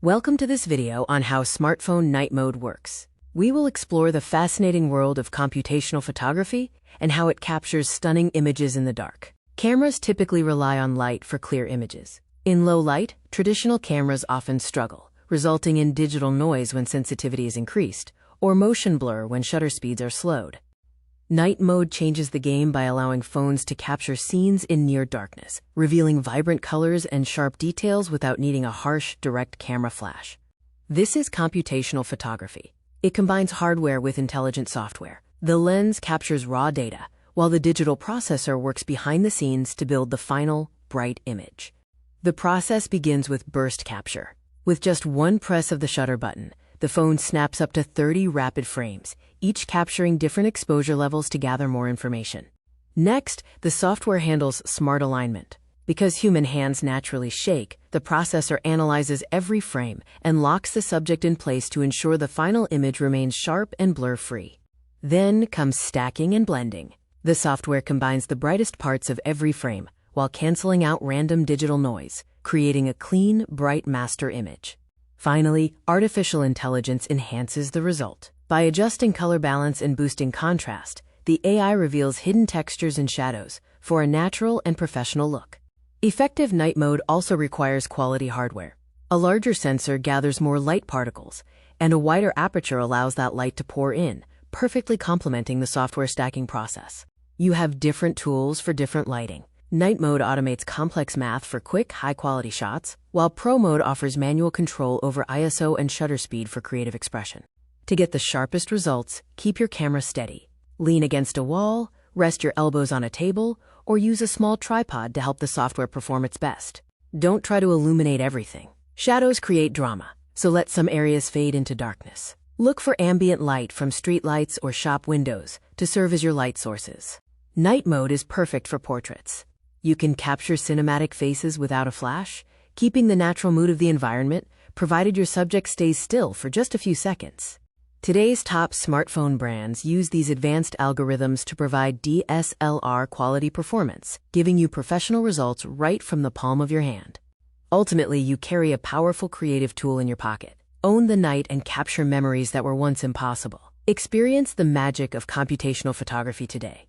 Welcome to this video on how smartphone night mode works. We will explore the fascinating world of computational photography and how it captures stunning images in the dark. Cameras typically rely on light for clear images. In low light, traditional cameras often struggle, resulting in digital noise when sensitivity is increased, or motion blur when shutter speeds are slowed. Night mode changes the game by allowing phones to capture scenes in near darkness, revealing vibrant colors and sharp details without needing a harsh, direct camera flash. This is computational photography. It combines hardware with intelligent software. The lens captures raw data, while the digital processor works behind the scenes to build the final, bright image. The process begins with burst capture. With just one press of the shutter button, the phone snaps up to 30 rapid frames, each capturing different exposure levels to gather more information. Next, the software handles smart alignment. Because human hands naturally shake, the processor analyzes every frame and locks the subject in place to ensure the final image remains sharp and blur-free. Then comes stacking and blending. The software combines the brightest parts of every frame while canceling out random digital noise, creating a clean, bright master image. Finally, artificial intelligence enhances the result. By adjusting color balance and boosting contrast, the AI reveals hidden textures and shadows for a natural and professional look. Effective night mode also requires quality hardware. A larger sensor gathers more light particles, and a wider aperture allows that light to pour in, perfectly complementing the software stacking process. You have different tools for different lighting. Night mode automates complex math for quick, high-quality shots, while Pro mode offers manual control over ISO and shutter speed for creative expression. To get the sharpest results, keep your camera steady. Lean against a wall, rest your elbows on a table, or use a small tripod to help the software perform its best. Don't try to illuminate everything. Shadows create drama, so let some areas fade into darkness. Look for ambient light from street lights or shop windows to serve as your light sources. Night mode is perfect for portraits. You can capture cinematic faces without a flash, keeping the natural mood of the environment, provided your subject stays still for just a few seconds. Today's top smartphone brands use these advanced algorithms to provide DSLR quality performance, giving you professional results right from the palm of your hand. Ultimately, you carry a powerful creative tool in your pocket. Own the night and capture memories that were once impossible. Experience the magic of computational photography today.